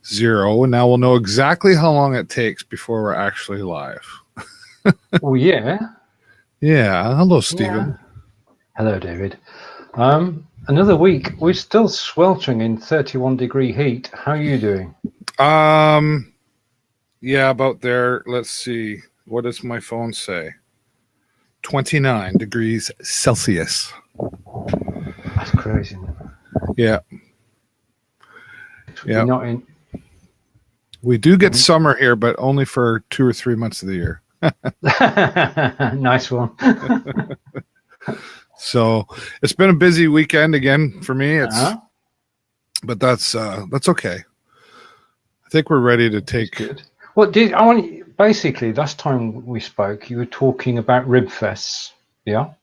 0, and now we'll know exactly how long it takes before we're actually live. Well, yeah. Yeah. Hello, Stephen. Yeah. Hello, David. Another week. We're still sweltering in 31-degree heat. How are you doing? Yeah, about there. Let's see. What does my phone say? 29 degrees Celsius. That's crazy, isn't it? Yeah. Yeah. Not in. We do get summer here, but only for 2 or 3 months of the year. Nice one. So it's been a busy weekend again for me. But that's okay. I think we're ready to take. Good. Well, basically last time we spoke, you were talking about rib fests, yeah.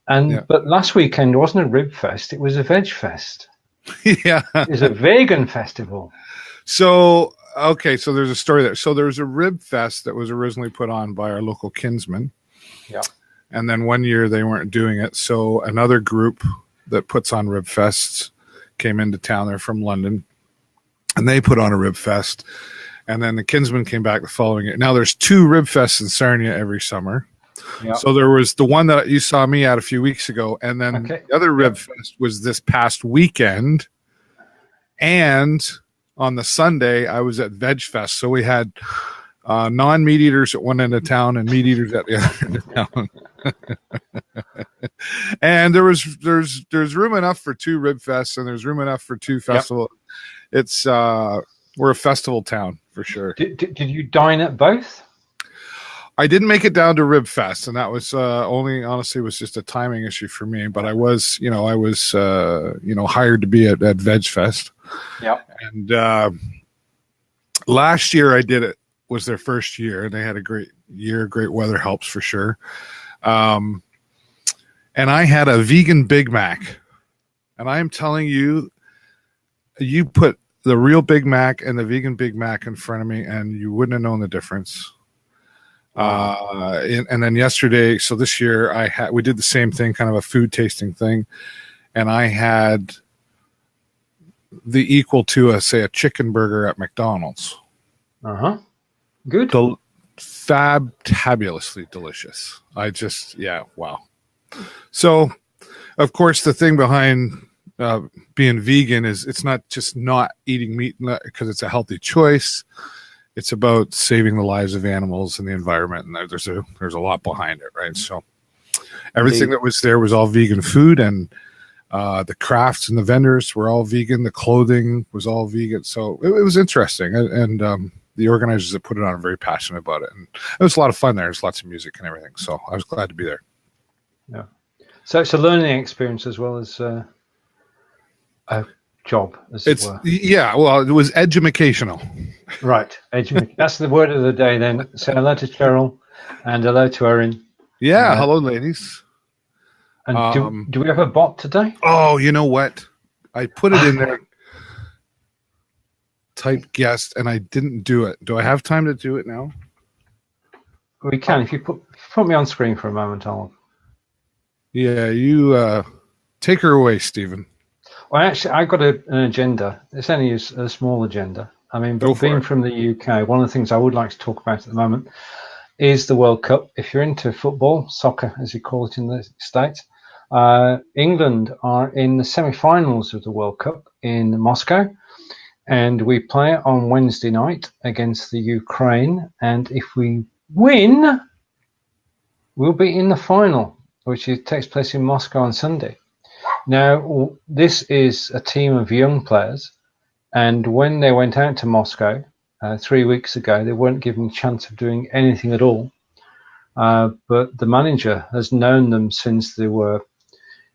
But last weekend wasn't a rib fest; it was a veg fest. Yeah, it was a vegan festival. So there's a story there. So there was a rib fest that was originally put on by our local kinsmen. Yeah. And then one year they weren't doing it. So another group that puts on rib fests came into town. They're from London. And they put on a rib fest. And then the kinsmen came back the following year. Now there's 2 rib fests in Sarnia every summer. Yeah. So there was the one that you saw me at a few weeks ago. And then the other rib fest was this past weekend. And on the Sunday, I was at Veg Fest. So we had non-meat eaters at one end of town and meat eaters at the other end of town. And there's room enough for 2 rib fests, and there's room enough for 2 festivals. Yep. It's we're a festival town for sure. Did you dine at both? I didn't make it down to Rib Fest, and that was honestly was just a timing issue for me. But I was hired to be at Veg Fest. Yeah. And last year I did it. Was their first year, and they had a great year. Great weather helps for sure. And I had a vegan Big Mac, and I am telling you, you put the real Big Mac and the vegan Big Mac in front of me, and you wouldn't have known the difference. And then yesterday, so this year we did the same thing, kind of a food tasting thing, and I had the equal to a chicken burger at McDonald's. Good. Fantabulously delicious. Wow. So, of course, the thing behind being vegan is it's not just not eating meat because it's a healthy choice. It's about saving the lives of animals and the environment, and there's a lot behind it, right? So everything that was there was all vegan food, and the crafts and the vendors were all vegan. The clothing was all vegan. So it was interesting, and the organizers that put it on are very passionate about it, and it was a lot of fun there. There's lots of music and everything, so I was glad to be there. Yeah, so it's a learning experience as well as a job, as it were. Yeah, well, it was edumacational. Right, that's the word of the day. Then say hello to Cheryl and hello to Erin. Yeah, hello, ladies. And do we have a bot today? Oh, you know what? I put it in there. Type guest, and I didn't do it. Do I have time to do it now? We can. If you put me on screen for a moment, I'll. Yeah, you take her away, Stephen. Well, actually, I've got an agenda. It's only a small agenda. I mean, but being from the UK, one of the things I would like to talk about at the moment is the World Cup. If you're into football, soccer, as you call it in the States, England are in the semi-finals of the World Cup in Moscow. And we play on Wednesday night against the Ukraine. And if we win, we'll be in the final, which takes place in Moscow on Sunday. Now, this is a team of young players. And when they went out to Moscow 3 weeks ago, they weren't given a chance of doing anything at all. But the manager has known them since they were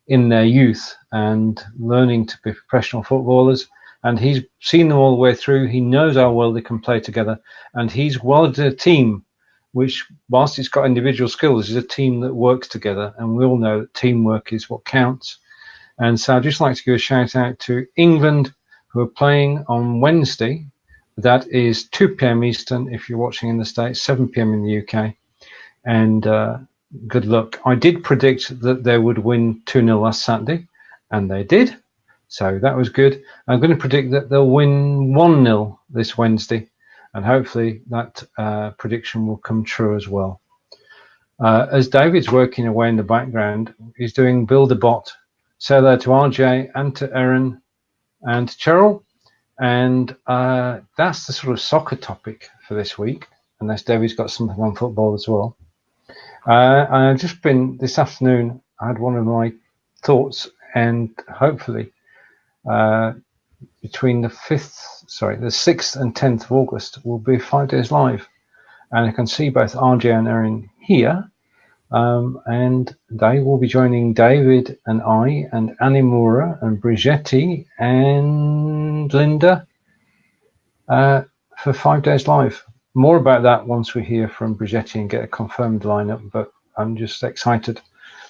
in their youth and learning to be professional footballers. And he's seen them all the way through. He knows how well they can play together. And he's welded a team, which, whilst it's got individual skills, is a team that works together. And we all know that teamwork is what counts. And so I'd just like to give a shout out to England, who are playing on Wednesday. That is 2 p.m. Eastern, if you're watching in the States, 7 p.m. in the UK. And good luck. I did predict that they would win 2-0 last Saturday, and they did. So that was good. I'm going to predict that they'll win 1-0 this Wednesday, and hopefully that prediction will come true as well. As David's working away in the background, he's doing Build a Bot. Say hello to RJ and to Erin and to Cheryl. And that's the sort of soccer topic for this week, unless David's got something on football as well. I've just been, this afternoon, I had one of my thoughts, and hopefully between the 6th and 10th of August will be 5 days live. And I can see both RJ and Erin here, and they will be joining David and I and Annie Mura and Brigetti and Linda for 5 days live. More about that once we hear from Brigetti and get a confirmed lineup, but I'm just excited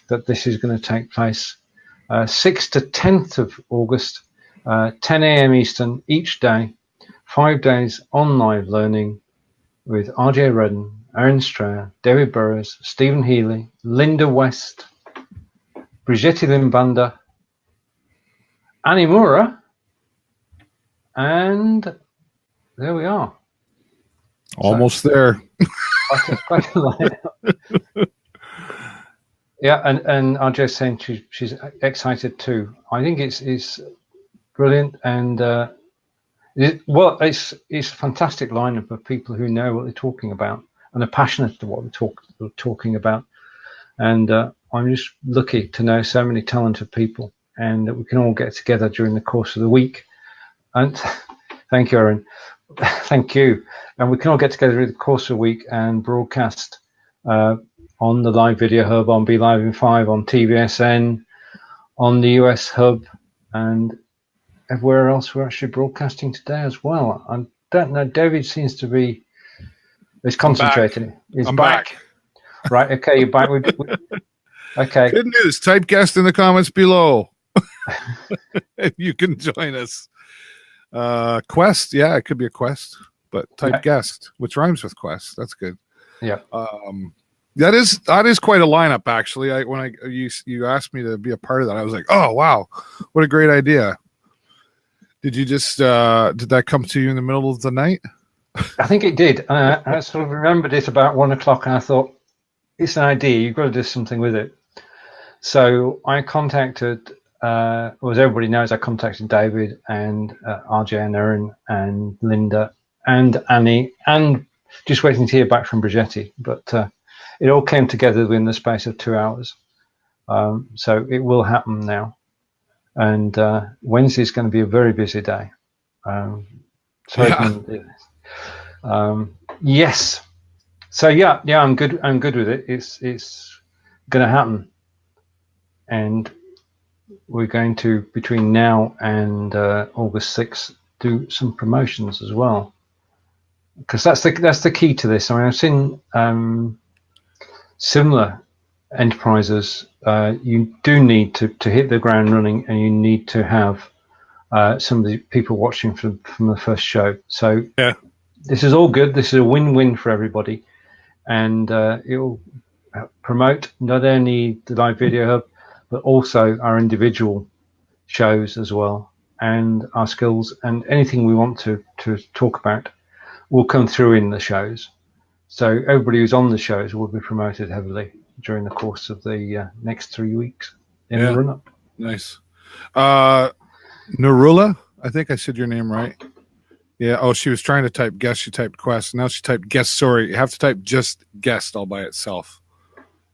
that this is going to take place 6th to 10th of August, 10 a.m. Eastern each day, 5 days on live learning with RJ Redden, Aaron Strayer, David Burrows, Stephen Healey, Linda West, Brigetti Limbanda, Annie Mura, and there we are. Almost there. Quite a lineup. Yeah, and RJ's saying she's excited too. I think it's brilliant, and it's a fantastic lineup of people who know what they're talking about and are passionate to what they're talking about. And I'm just lucky to know so many talented people, and that we can all get together during the course of the week. And thank you, Aaron. Thank you. And we can all get together during the course of the week and broadcast on the Live Video Hub, on Be Live in 5, on TVSN, on the US Hub, and everywhere else we're actually broadcasting today as well. I don't know. David seems to be concentrating. He's back. Right. Okay. You're back. Okay. Good news. Type guest in the comments below. You can join us. Quest. Yeah, it could be a quest, but type guest, which rhymes with quest. That's good. Yeah. That is quite a lineup, actually. When you asked me to be a part of that, I was like, oh wow, what a great idea. Did you just did that come to you in the middle of the night? I think it did. I sort of remembered it about 1 o'clock, and I thought, it's an idea. You've got to do something with it. So I contacted, as everybody knows, I contacted David and RJ and Erin and Linda and Annie, and just waiting to hear back from Brigetti. But it all came together within the space of 2 hours. So it will happen now. And Wednesday is going to be a very busy day. Yes. So yeah, I'm good with it. It's going to happen, and we're going to, between now and August 6th, do some promotions as well, because that's the key to this. I mean, I've seen similar enterprises. You do need to hit the ground running, and you need to have some of the people watching from the first show. So yeah, this is all good. This is a win-win for everybody, and it will promote not only the Live Video Hub, but also our individual shows as well, and our skills, and anything we want to talk about will come through in the shows. So everybody who's on the shows will be promoted heavily during the course of the next 3 weeks in the run-up. Nice. Narula, I think I said your name right. Yeah. Oh, she was trying to type guest. She typed quest. Now she typed guest. Sorry. You have to type just guest all by itself,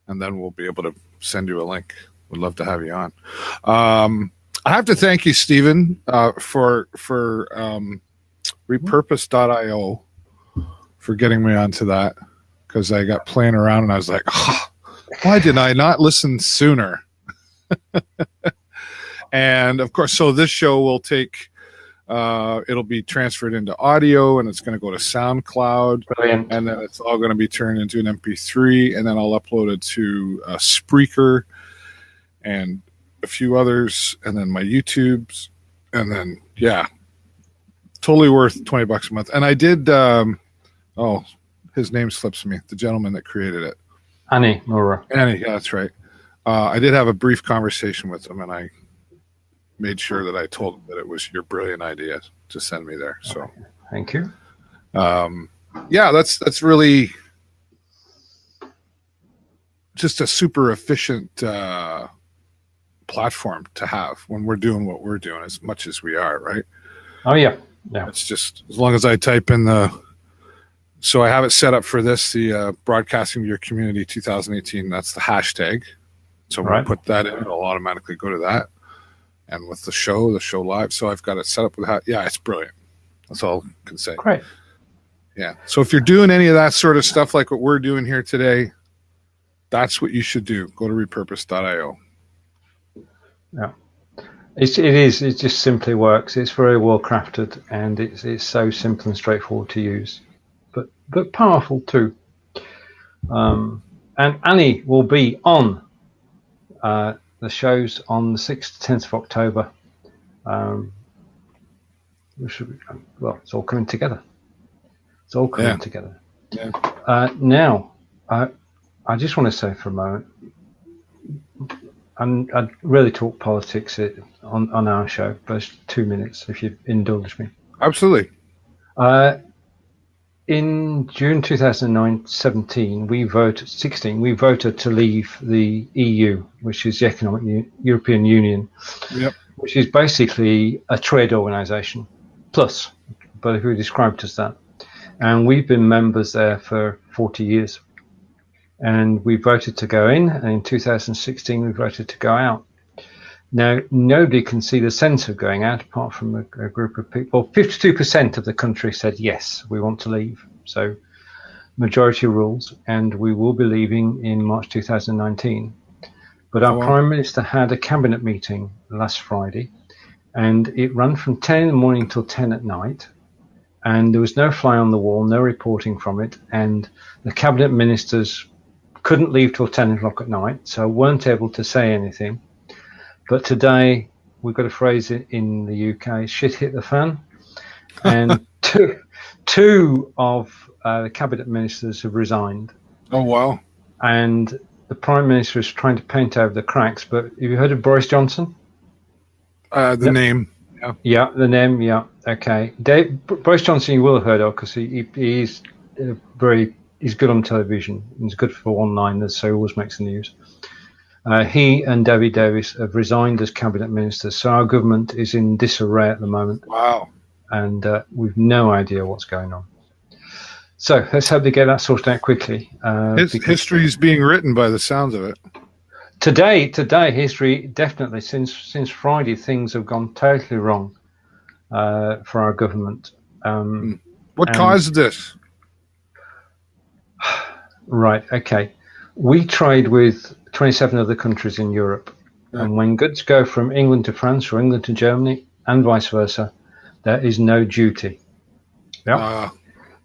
and then we'll be able to send you a link. We'd love to have you on. I have to thank you, Stephen, for repurpose.io for getting me onto that, because I got playing around and I was like, oh, why did I not listen sooner? And of course, so this show will take, it'll be transferred into audio, and it's going to go to SoundCloud. Brilliant. And then it's all going to be turned into an MP3, and then I'll upload it to Spreaker and a few others, and then my YouTubes, and then totally worth $20 a month. And I did, his name slips me, the gentleman that created it. Annie Mura. Annie, yeah, that's right. I did have a brief conversation with him, and I made sure that I told him that it was your brilliant idea to send me there. So, thank you. Yeah, that's really just a super efficient platform to have when we're doing what we're doing, as much as we are, right? Oh yeah. It's just as long as I type in so I have it set up for this, the broadcasting to your community 2018. That's the hashtag. So when I put that in, it'll automatically go to that. And with the show live. So I've got it set up with that. Yeah, it's brilliant. That's all I can say. Great. Yeah. So if you're doing any of that sort of stuff like what we're doing here today, that's what you should do. Go to repurpose.io. Yeah. It just simply works. It's very well crafted, and it's so simple and straightforward to use, but powerful too. And Annie will be on the shows on the 6th to 10th of October. It's all coming together. It's all coming together. Yeah. Now, I just want to say for a moment, and I'd really talk politics on our show, but it's 2 minutes if you indulge me. Absolutely. In June 2017, we voted to leave the EU, which is the Economic European Union, which is basically a trade organisation, plus, but who described as that. And we've been members there for 40 years. And we voted to go in, and in 2016 we voted to go out. Now, nobody can see the sense of going out apart from a group of people. 52% of the country said, yes, we want to leave. So majority rules, and we will be leaving in March 2019. But our Prime Minister had a cabinet meeting last Friday, and it ran from 10 in the morning till 10 at night. And there was no fly on the wall, no reporting from it. And the cabinet ministers couldn't leave till 10 o'clock at night, so weren't able to say anything. But today, we've got a phrase in the UK, shit hit the fan. And two of the cabinet ministers have resigned. Oh, wow. And the Prime Minister is trying to paint over the cracks. But have you heard of Boris Johnson? The name. Yeah, the name, yeah. Okay. Boris Johnson you will have heard of, because he's he's good on television. He's good for one-liners, so he always makes the news. He and David Davis have resigned as cabinet ministers, so our government is in disarray at the moment. Wow. And we've no idea what's going on. So let's hope they get that sorted out quickly. History is being written by the sounds of it. Today, history, definitely, since Friday, things have gone totally wrong for our government. What caused this? Right, okay. We trade with 27 other countries in Europe. And when goods go from England to France or England to Germany and vice versa, there is no duty. Yeah.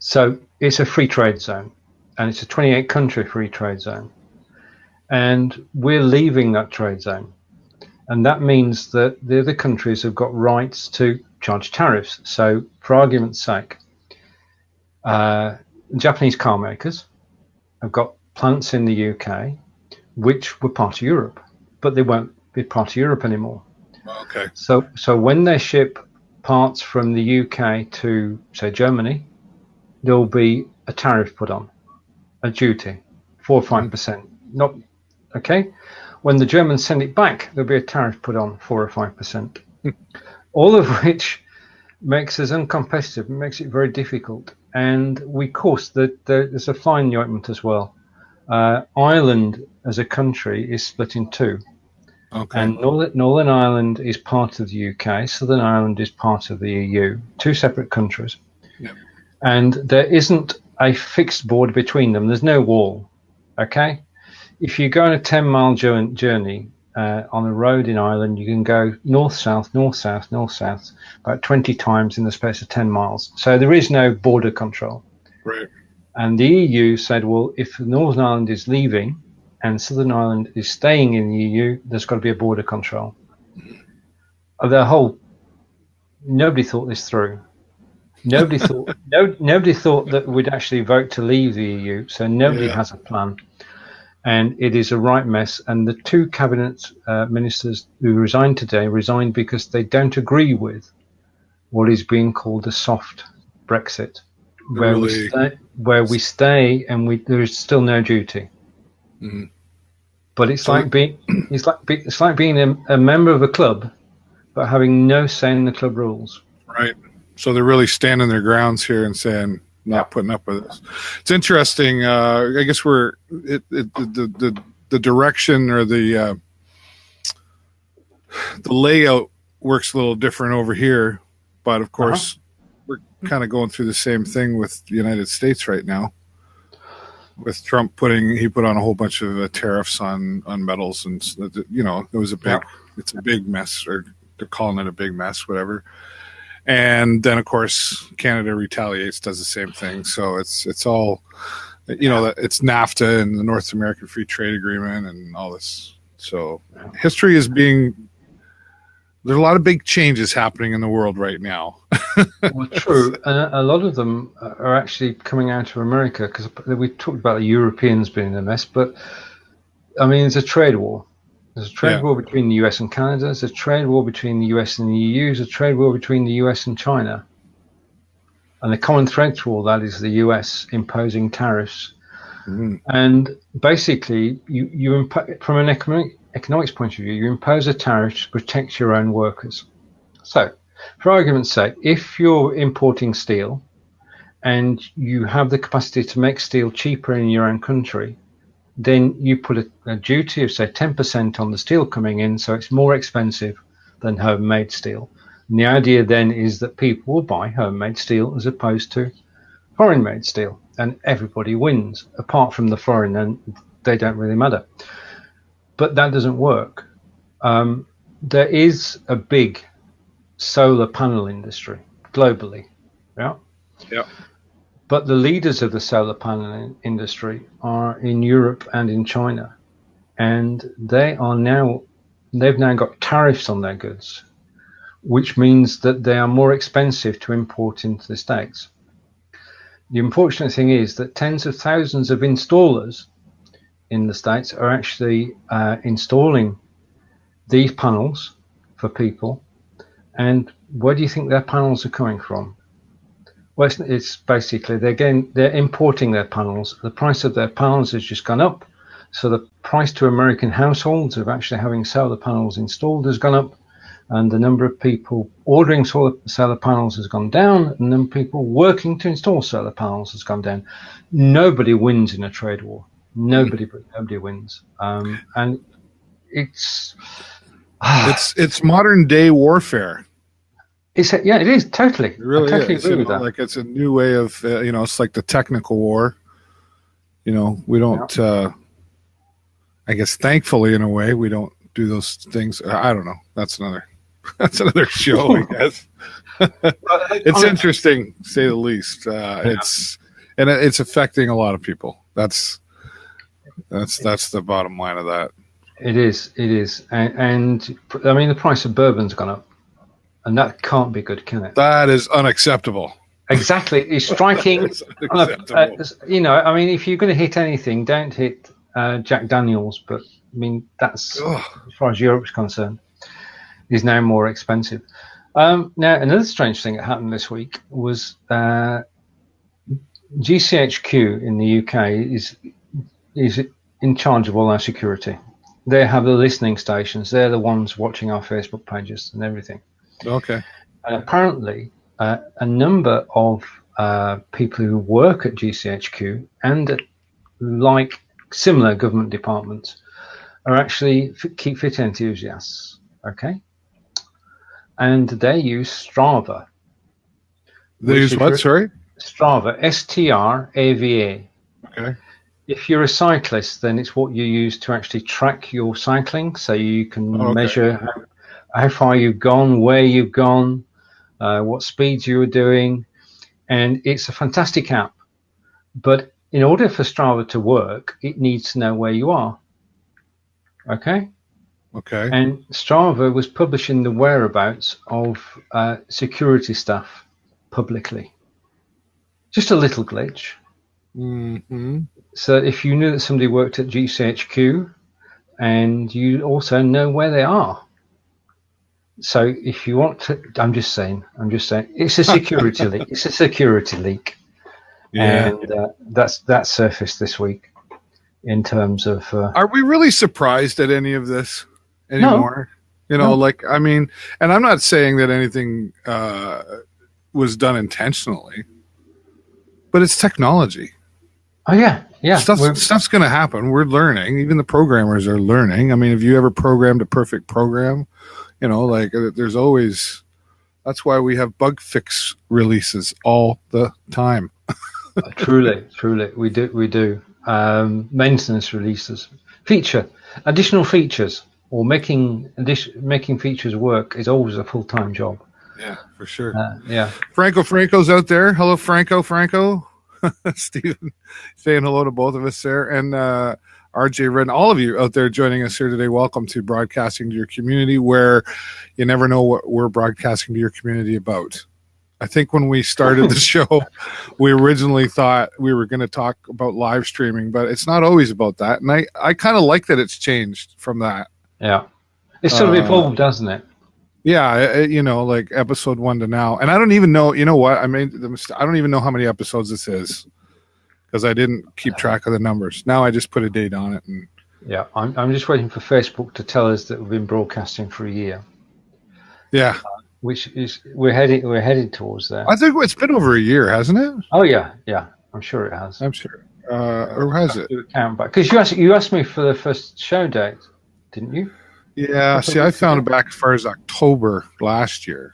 So it's a free trade zone, and it's a 28-country free trade zone. And we're leaving that trade zone. And that means that the other countries have got rights to charge tariffs. So, for argument's sake, Japanese car makers have got plants in the UK which were part of Europe, but they won't be part of Europe anymore. Okay. So when they ship parts from the UK to, say, Germany, there'll be a tariff put on, a duty, 4 or 5%. Not okay. When the Germans send it back, there'll be a tariff put on, 4 or 5%. All of which makes us uncompetitive, makes it very difficult. And we, of course, there's a fine ointment as well. Ireland as a country is split in two. Okay. And Northern Ireland is part of the UK, Southern Ireland is part of the EU, two separate countries. Yep. And there isn't a fixed border between them. There's no wall. Okay? If you go on a 10-mile journey on a road in Ireland, you can go north-south, north-south, north-south about 20 times in the space of 10 miles. So there is no border control. Right. And the EU said, well, if Northern Ireland is leaving and Southern Ireland is staying in the EU, there's got to be a border control. Nobody thought this through. Nobody thought that we'd actually vote to leave the EU, so nobody has a plan. And it is a right mess. And the two cabinet ministers who resigned today resigned because they don't agree with what is being called a soft Brexit, where we stay and there is still no duty. Mm-hmm. But it's like being a member of a club, but having no say in the club rules. Right. So they're really standing their grounds here and saying, not putting up with this. It's interesting. I guess the direction or the layout works a little different over here, but of course we're kind of going through the same thing with the United States right now. With Trump put on a whole bunch of tariffs on metals, and it was it's a big mess, or they're calling it a big mess, whatever. And then, of course, Canada retaliates, does the same thing. So it's all, it's NAFTA and the North American Free Trade Agreement and all this. So history is there's a lot of big changes happening in the world right now. Well, true. And a lot of them are actually coming out of America, because we talked about the Europeans being a mess. But, I mean, it's a trade war. There's a trade war between the US and Canada. There's a trade war between the US and the EU. There's a trade war between the US and China. And the common thread through all that is the US imposing tariffs. Mm. And basically, you from an economics point of view, you impose a tariff to protect your own workers. So, for argument's sake, if you're importing steel and you have the capacity to make steel cheaper in your own country, then you put a duty of, say, 10% on the steel coming in, so it's more expensive than homemade steel. And the idea then is that people will buy homemade steel as opposed to foreign-made steel, and everybody wins, apart from the foreign, and they don't really matter. But that doesn't work. There is a big solar panel industry globally, yeah. But the leaders of the solar panel industry are in Europe and in China, and they've now got tariffs on their goods, which means that they are more expensive to import into the States. The unfortunate thing is that tens of thousands of installers in the States are actually installing these panels for people. And where do you think their panels are coming from? Well, it's basically they're importing their panels. The price of their panels has just gone up. So the price to American households of actually having solar panels installed has gone up. And the number of people ordering solar panels has gone down. And the number of people working to install solar panels has gone down. Nobody wins in a trade war. Nobody wins. And it's modern day warfare. It is totally. It really I totally is. agree with that. Like, it's a new way of, it's like the technical war. We don't. I guess, thankfully, in a way, we don't do those things. I don't know. That's another show, I guess. It's interesting, to say the least. It's affecting a lot of people. That's the bottom line of that. It is, and I mean, the price of bourbon's gone up. And that can't be good, can it? That is unacceptable. Exactly. It's striking. I mean, if you're going to hit anything, don't hit Jack Daniels. But, I mean, that's, as far as Europe's concerned, is now more expensive. Now, another strange thing that happened this week was GCHQ in the UK is in charge of all our security. They have the listening stations. They're the ones watching our Facebook pages and everything. Okay. And apparently, a number of people who work at GCHQ and like similar government departments are actually Keep Fit enthusiasts. Okay. And they use Strava. They use what? Sorry? Strava. STRAVA. Okay. If you're a cyclist, then it's what you use to actually track your cycling, so you can measure how far you've gone, where you've gone, what speeds you were doing, and it's a fantastic app. But in order for Strava to work, it needs to know where you are. Okay? Okay. And Strava was publishing the whereabouts of security staff publicly. Just a little glitch. Mm-hmm. So if you knew that somebody worked at GCHQ, and you also know where they are. So if you want to, I'm just saying, it's a security leak. It's a security leak, Yeah. and that's surfaced this week in terms of. Are we really surprised at any of this anymore? No. I mean, and I'm not saying that anything was done intentionally, but it's technology. Oh yeah. Stuff's going to happen. We're learning. Even the programmers are learning. I mean, have you ever programmed a perfect program? There's always. That's why we have bug fix releases all the time. Truly, we do. Maintenance releases, additional features, or making features work is always a full-time job. Yeah, for sure. Yeah. Franco's out there. Hello, Franco. Stephen saying hello to both of us there, and RJ Redden, all of you out there joining us here today. Welcome to Broadcasting to Your Community, where you never know what we're broadcasting to your community about. I think when we started the show, we originally thought we were going to talk about live streaming, but it's not always about that. And I kind of like that it's changed from that. Yeah. It's sort of evolved, doesn't it? Yeah, like episode 1 to now. And I don't even know, I made the mistake. I don't even know how many episodes this is because I didn't keep track of the numbers. Now I just put a date on it. And yeah, I'm just waiting for Facebook to tell us that we've been broadcasting for a year. Yeah. Which is, we're headed towards that. I think it's been over a year, hasn't it? Oh, yeah. I'm sure it has. I'm sure. Or has it? Because you asked me for the first show date, didn't you? Yeah, see, I found it back as far as October last year,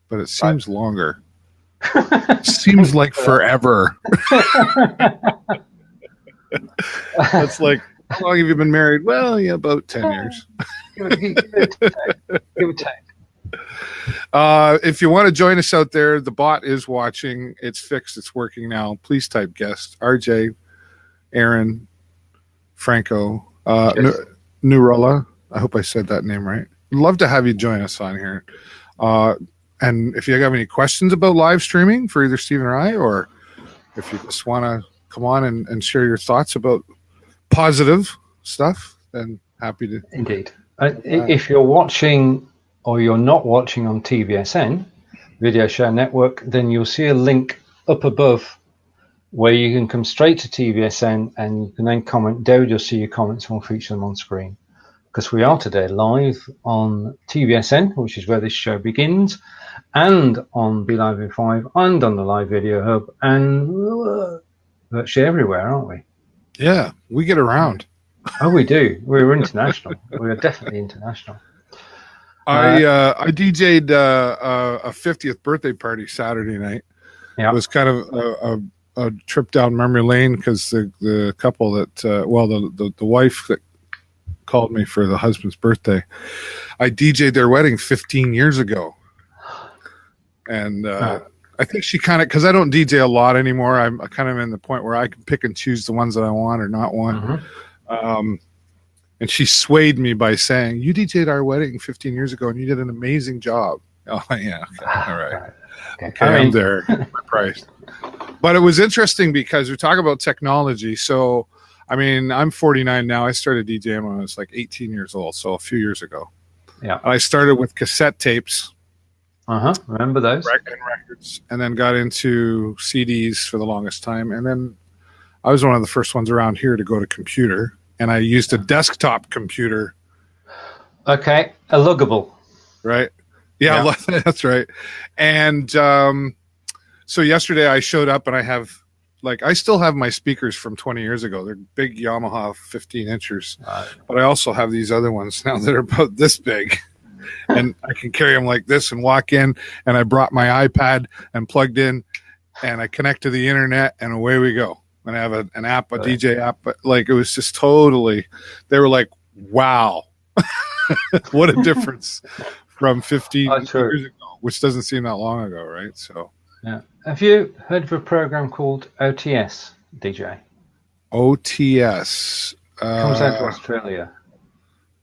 but it seems longer. Seems like forever. It's like, how long have you been married? Well, yeah, about 10 years. Give or take. If you want to join us out there, the bot is watching. It's fixed. It's working now. Please type guest. RJ, Aaron, Franco, Nurella. I hope I said that name right. Love to have you join us on here. And if you have any questions about live streaming for either Stephen or I, or if you just want to come on and share your thoughts about positive stuff, then happy to. Indeed. If you're watching or you're not watching on TVSN, Video Share Network, then you'll see a link up above where you can come straight to TVSN and you can then comment. There you'll see your comments and we'll feature them on screen. Because we are today live on TVSN, which is where this show begins, and on BeLive in 5, and on the Live Video Hub, and virtually everywhere, aren't we? Yeah, we get around. Oh, we do. We're international. We are definitely international. I DJ'd a 50th birthday party Saturday night. Yeah. It was kind of a trip down memory lane because the couple that, the wife that called me for the husband's birthday, I DJ'd their wedding 15 years ago. And I think she kind of, because I don't DJ a lot anymore, I'm kind of in the point where I can pick and choose the ones that I want or not want. Mm-hmm. And she swayed me by saying, you DJ'd our wedding 15 years ago and you did an amazing job. Oh, yeah. Okay, all right. Okay, I'm there. Price. But it was interesting because we talk about technology. So, I mean, I'm 49 now. I started DJing when I was like 18 years old, so a few years ago. Yeah. I started with cassette tapes. Remember those? And records. And then got into CDs for the longest time. And then I was one of the first ones around here to go to computer. And I used a desktop computer. Okay. A luggable. Right. Yeah. That's right. And so yesterday I showed up and I have, I still have my speakers from 20 years ago. They're big Yamaha 15 inchers. But I also have these other ones now that are about this big. And I can carry them like this and walk in. And I brought my iPad and plugged in and I connect to the internet and away we go. And I have an app, a DJ app. But it was just totally, they were like, wow, what a difference from 15 years ago, which doesn't seem that long ago, right? So, yeah. Have you heard of a program called OTS, DJ? OTS. Comes out to Australia.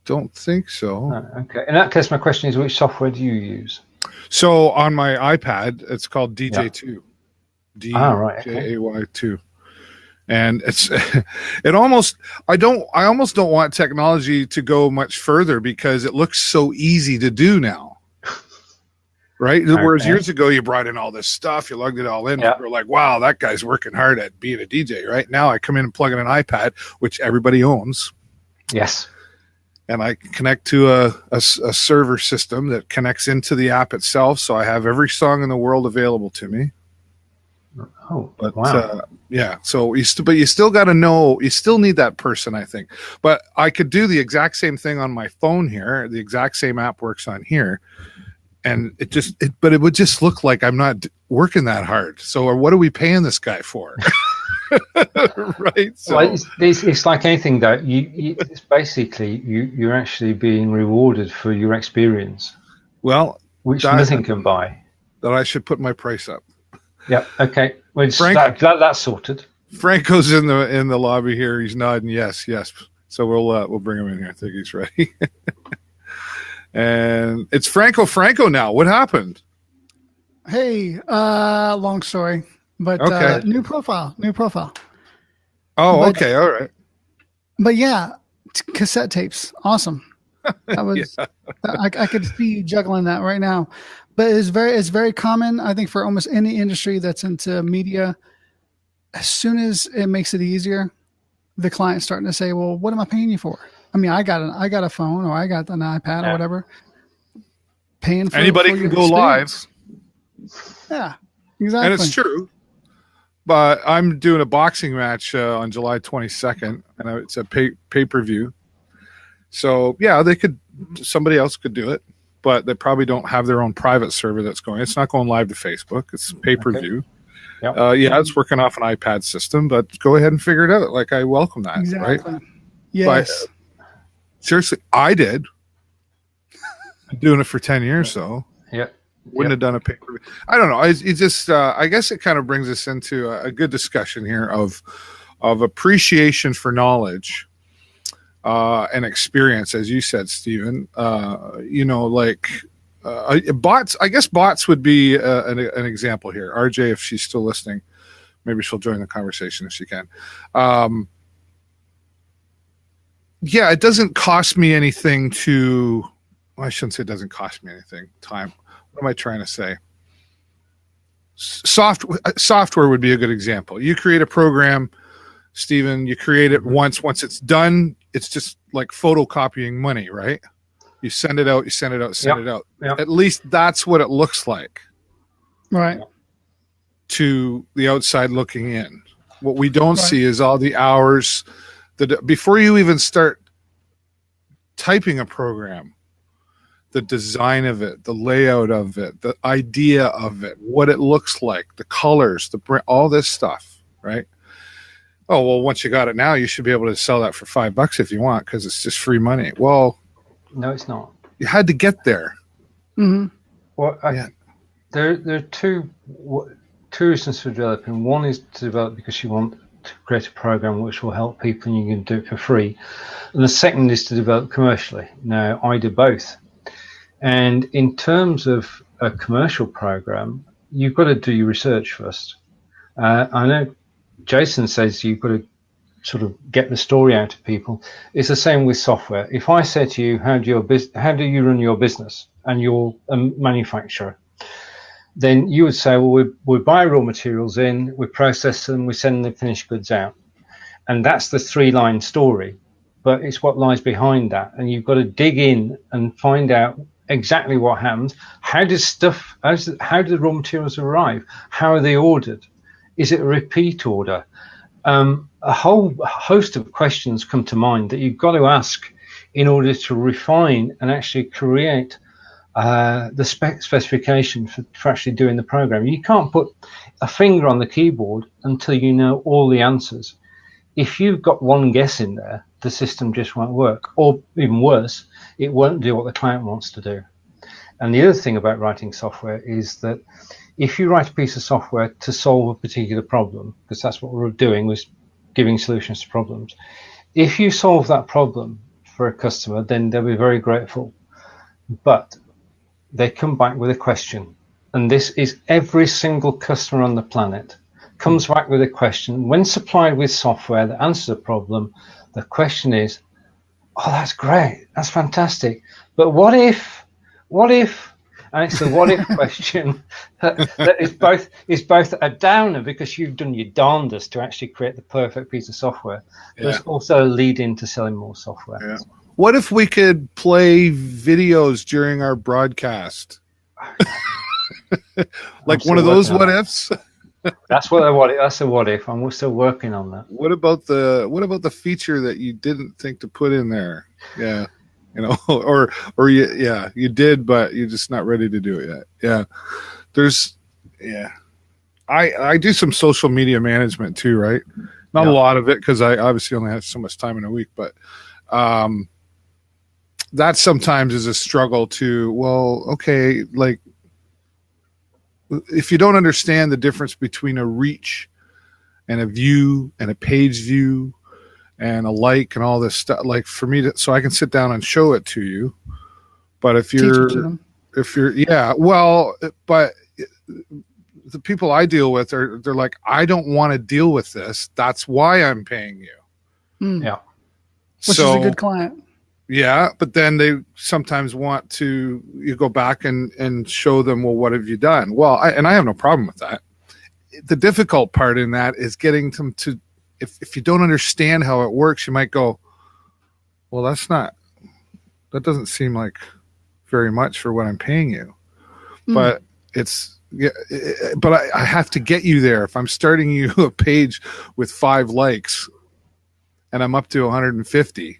Don't think so. Okay. In that case, my question is, which software do you use? So on my iPad, it's called DJ2. Right. Okay. DJAY2. And it's it almost I almost don't want technology to go much further because it looks so easy to do now. Right? Okay. Whereas years ago you brought in all this stuff, you lugged it all in, people were like, wow, that guy's working hard at being a DJ. Right now I come in and plug in an iPad, which everybody owns. Yes. And I connect to a server system that connects into the app itself, so I have every song in the world available to me. Oh, but wow. Yeah. So you still got to know. You still need that person, I think. But I could do the exact same thing on my phone here. The exact same app works on here, and but it would just look like I'm not working that hard. So, what are we paying this guy for? Right. So well, it's like anything though. It's basically you're actually being rewarded for your experience. Well, which nothing can buy. That I should put my price up. Yeah. Okay. Well, that's sorted. Franco's in the lobby here. He's nodding yes. So we'll bring him in here. I think he's ready. And it's Franco now. What happened? Hey, long story, but okay. New profile. Oh, but, okay, all right. But yeah, cassette tapes, awesome. That was I could see you juggling that right now. But it's very common, I think, for almost any industry that's into media. As soon as it makes it easier, the client's starting to say, "Well, what am I paying you for?" I mean, I got a phone or I got an iPad or whatever. Paying for anybody can go live. Yeah, exactly. And it's true. But I'm doing a boxing match on July 22nd, and it's a pay-per-view. So yeah, somebody else could do it. But they probably don't have their own private server that's going. It's not going live to Facebook. It's pay-per-view. Okay. Yep. It's working off an iPad system, but go ahead and figure it out. Like, I welcome that, exactly. Right? Yes. But, seriously, I did. I'm doing it for 10 years, though. Yeah. Wouldn't have done a pay-per-view. I don't know. It just, I guess it kind of brings us into a good discussion here of appreciation for knowledge. And experience, as you said, Stephen. Bots. I guess bots would be an example here. RJ, if she's still listening, maybe she'll join the conversation if she can. It doesn't cost me anything to. Well, I shouldn't say it doesn't cost me anything. Time. What am I trying to say? Software would be a good example. You create a program, Stephen, you create it once it's done, it's just like photocopying money, right? You send it out. Yep. At least that's what it looks like. Right. To the outside looking in. What we don't see is all the hours before you even start typing a program, the design of it, the layout of it, the idea of it, what it looks like, the colors, all this stuff, right? Oh, well, once you got it now, you should be able to sell that for $5 if you want because it's just free money. Well, no, it's not. You had to get there. Mm-hmm. Well, there are two reasons for developing. One is to develop because you want to create a program which will help people and you can do it for free. And the second is to develop commercially. Now, I do both. And in terms of a commercial program, you've got to do your research first. I know Jason says you've got to sort of get the story out of people. It's the same with software. If I said to you, how do you run your business, and you're a manufacturer, then you would say, well, we buy raw materials in, we process them, we send the finished goods out. And that's the 3-line story. But it's what lies behind that. And you've got to dig in and find out exactly what happens. How do the raw materials arrive? How are they ordered? Is it a repeat order? A whole host of questions come to mind that you've got to ask in order to refine and actually create the specification for actually doing the program. You can't put a finger on the keyboard until you know all the answers. If you've got one guess in there, the system just won't work. Or even worse, it won't do what the client wants to do. And the other thing about writing software is that if you write a piece of software to solve a particular problem, because that's what we're doing, was giving solutions to problems. If you solve that problem for a customer, then they'll be very grateful. But they come back with a question. And this is every single customer on the planet. comes back with a question. When supplied with software that answers a problem, the question is, oh, that's great, that's fantastic. But what if, and it's the what if question that is both a downer because you've done your darndest to actually create the perfect piece of software, but it's also a lead into selling more software. Yeah. What if we could play videos during our broadcast? Like one of those what ifs? That's a what if. I'm still working on that. What about the feature that you didn't think to put in there? Yeah. Or you did, but you're just not ready to do it yet. Yeah. I do some social media management too, right? Not a lot of it because I obviously only have so much time in a week, but that sometimes is a struggle to, like if you don't understand the difference between a reach and a view and a page view and a like and all this stuff, like for me so I can sit down and show it to you. But but the people I deal with they're like, I don't want to deal with this. That's why I'm paying you. Yeah. Which is a good client. Yeah. But then they sometimes want you go back and show them, well, what have you done? Well, I have no problem with that. The difficult part in that is getting them to, if you don't understand how it works, you might go, well, that doesn't seem like very much for what I'm paying you. But I have to get you there. If I'm starting you a page with 5 likes and I'm up to 150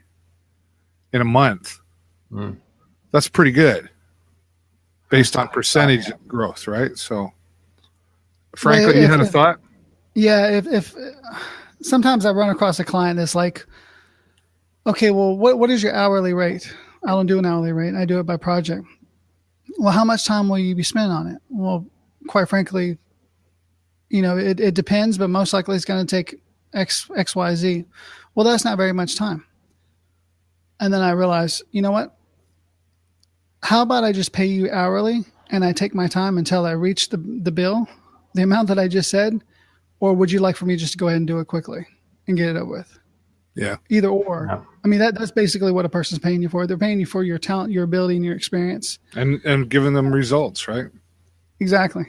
in a month, that's pretty good based on percentage growth, right? So frankly, you had a thought? Yeah. If sometimes I run across a client that's like, okay, well, what is your hourly rate? I don't do an hourly rate. I do it by project. Well, how much time will you be spending on it? Well, quite frankly, it depends, but most likely it's going to take X, Y, Z. Well, that's not very much time. And then I realize, you know what? How about I just pay you hourly and I take my time until I reach the bill, the amount that I just said, or would you like for me just to go ahead and do it quickly and get it over with? Yeah. Either or. No. I mean, that's basically what a person's paying you for. They're paying you for your talent, your ability, and your experience. And giving them results, right? Exactly.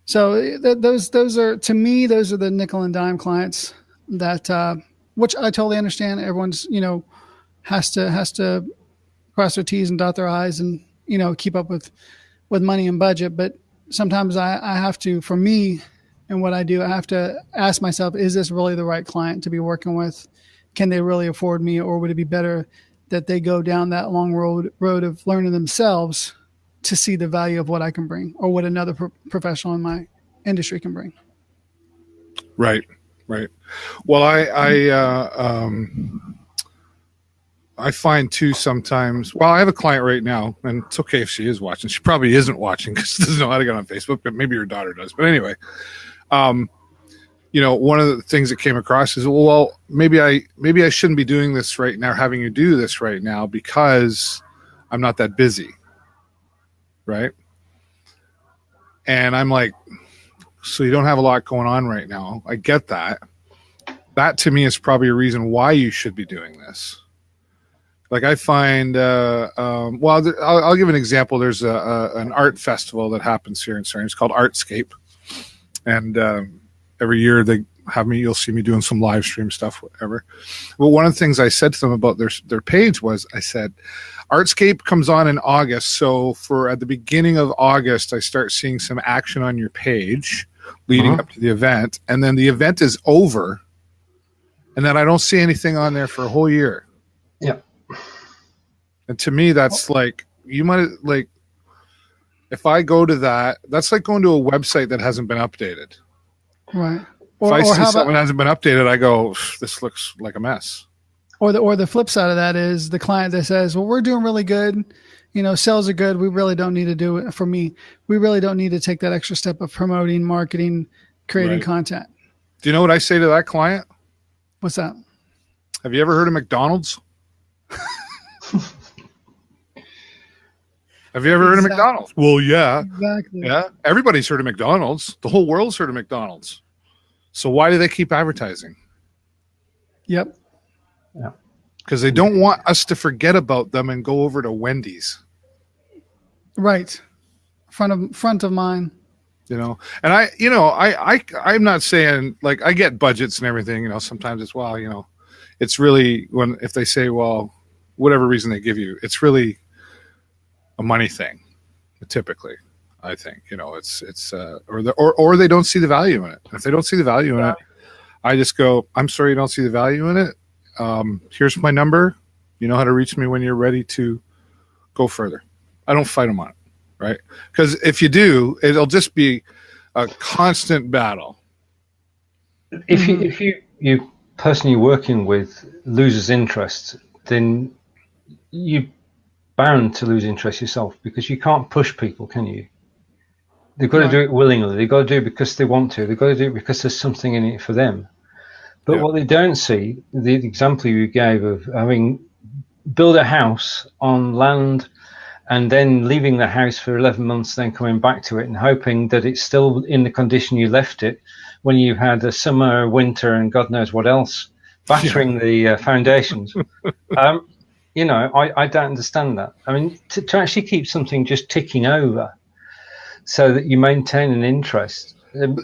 So those are, to me, those are the nickel and dime clients that, which I totally understand. Everyone's, has to cross their T's and dot their I's and, keep up with money and budget. But sometimes I have to, for me and what I do, I have to ask myself, is this really the right client to be working with? Can they really afford me? Or would it be better that they go down that long road of learning themselves to see the value of what I can bring or what another professional in my industry can bring? Right. Well, I find too sometimes, well, I have a client right now, and it's okay if she is watching. She probably isn't watching because she doesn't know how to get on Facebook, but maybe her daughter does. But anyway, one of the things that came across is, well, maybe I shouldn't be doing this right now, having you do this right now because I'm not that busy. Right. And I'm like, so you don't have a lot going on right now. I get that. That to me is probably a reason why you should be doing this. Like I find, I'll give an example. There's an art festival that happens here in Surrey. It's called Artscape. And every year they have me, you'll see me doing some live stream stuff, whatever. Well, one of the things I said to them about their page was, I said, Artscape comes on in August. So at the beginning of August, I start seeing some action on your page leading up to the event. And then the event is over. And then I don't see anything on there for a whole year. Yeah. And to me, that's like, you might like, if I go to that, that's like going to a website that hasn't been updated. Right. If I see something that hasn't been updated, I go, this looks like a mess. Or the flip side of that is the client that says, well, we're doing really good. Sales are good. We really don't need to do it. For me, we really don't need to take that extra step of promoting, marketing, creating content. Do you know what I say to that client? What's that? Have you ever heard of McDonald's? Have you ever heard of McDonald's? Well, yeah. Exactly. Yeah. Everybody's heard of McDonald's. The whole world's heard of McDonald's. So why do they keep advertising? Yep. Yeah. Because they don't want us to forget about them and go over to Wendy's. Right. Front of mind. You know, and I'm not saying, like, I get budgets and everything, you know, sometimes it's, well, you know, it's really if they say, well, whatever reason they give you, it's really a money thing. Typically, I think, you know, it's or they don't see the value in it. If they don't see the value in it, I just go, I'm sorry, you don't see the value in it. Here's my number. You know how to reach me when you're ready to go further. I don't fight them on it, right? Because if you do, it'll just be a constant battle. If you person you're working with loses interest, then you're bound to lose interest yourself, because you can't push people, can you? They've got to do it willingly. They've got to do it because they want to. They've got to do it because there's something in it for them. But what they don't see, the example you gave of having build a house on land and then leaving the house for 11 months, then coming back to it and hoping that it's still in the condition you left it when you had a summer, winter, and God knows what else battering the foundations. You know, I don't understand that. I mean, to actually keep something just ticking over so that you maintain an interest,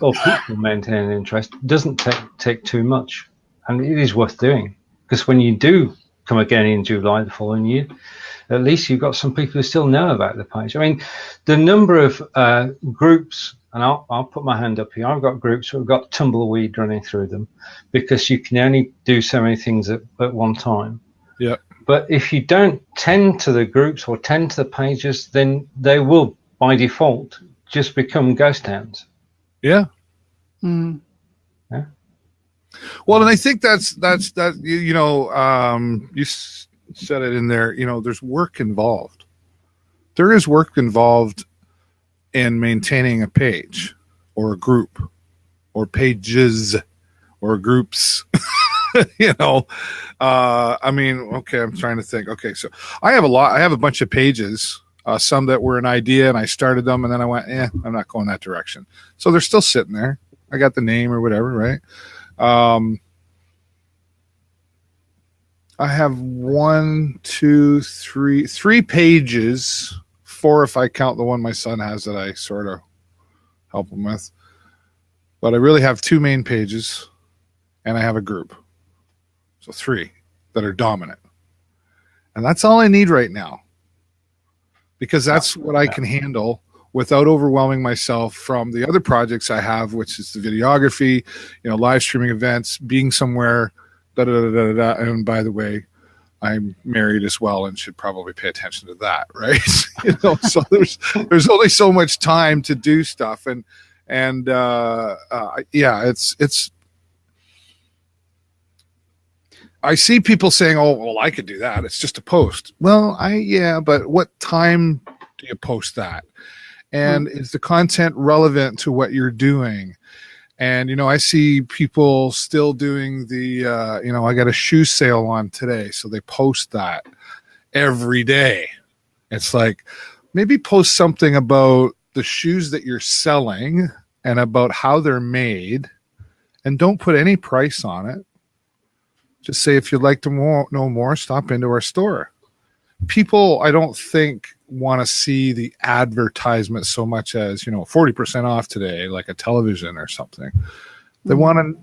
or people maintain an interest, doesn't take too much. And it is worth doing, because when you do come again in July the following year, at least you've got some people who still know about the page. I mean, the number of groups, and I'll put my hand up here, I've got groups who have got tumbleweed running through them, because you can only do so many things at one time. Yeah. But if you don't tend to the groups or tend to the pages, then they will, by default, just become ghost towns. Yeah. Mm. Yeah. Well, and I think that's you know, you said it in there. You know, there's work involved. There is work involved in maintaining a page or a group or pages or groups. You know, I mean, okay, I'm trying to think. Okay, so I have a bunch of pages, some that were an idea and I started them and then I went, I'm not going that direction. So they're still sitting there. I got the name or whatever, right? I have 3 pages, 4 if I count the one my son has that I sort of help him with. But I really have 2 main pages and I have a group. So 3 that are dominant. And that's all I need right now, because that's what I can handle without overwhelming myself from the other projects I have, which is the videography, you know, live streaming events, being somewhere, And by the way, I'm married as well and should probably pay attention to that, right? You know, so there's only so much time to do stuff, and it's. I see people saying, "Oh, well, I could do that. It's just a post." Well, but what time do you post that? And is the content relevant to what you're doing? And, you know, I see people still doing the, you know, I got a shoe sale on today, so they post that every day. It's like, maybe post something about the shoes that you're selling and about how they're made, and don't put any price on it. Just say, if you'd like to know more, stop into our store. People, I don't think, want to see the advertisement so much as, you know, 40% off today, like a television or something. They want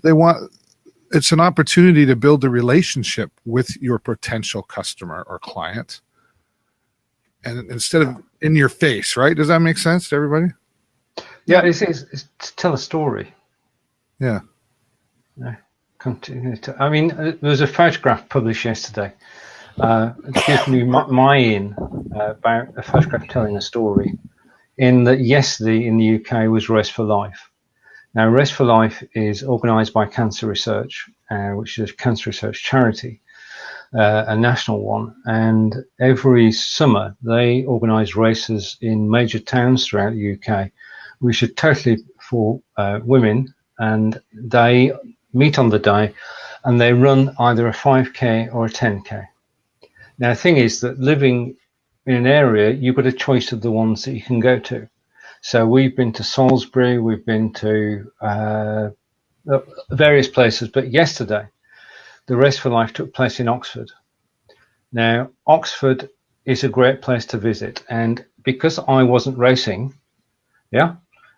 it's an opportunity to build a relationship with your potential customer or client, and instead of in your face, right? Does that make sense to everybody? Yeah, it's to tell a story. Yeah. Continue to, I mean, there was a photograph published yesterday. It gives me my in about a photograph telling a story. In that, yesterday in the UK was Race for Life. Now, Race for Life is organised by Cancer Research, which is a cancer research charity, a national one. And every summer they organise races in major towns throughout the UK, which are totally for women, and they meet on the day and they run either a 5K or a 10K. Now, the thing is that living in an area, you've got a choice of the ones that you can go to. So we've been to Salisbury, we've been to various places, but yesterday the Race for Life took place in Oxford. Now, Oxford is a great place to visit, and because I wasn't racing,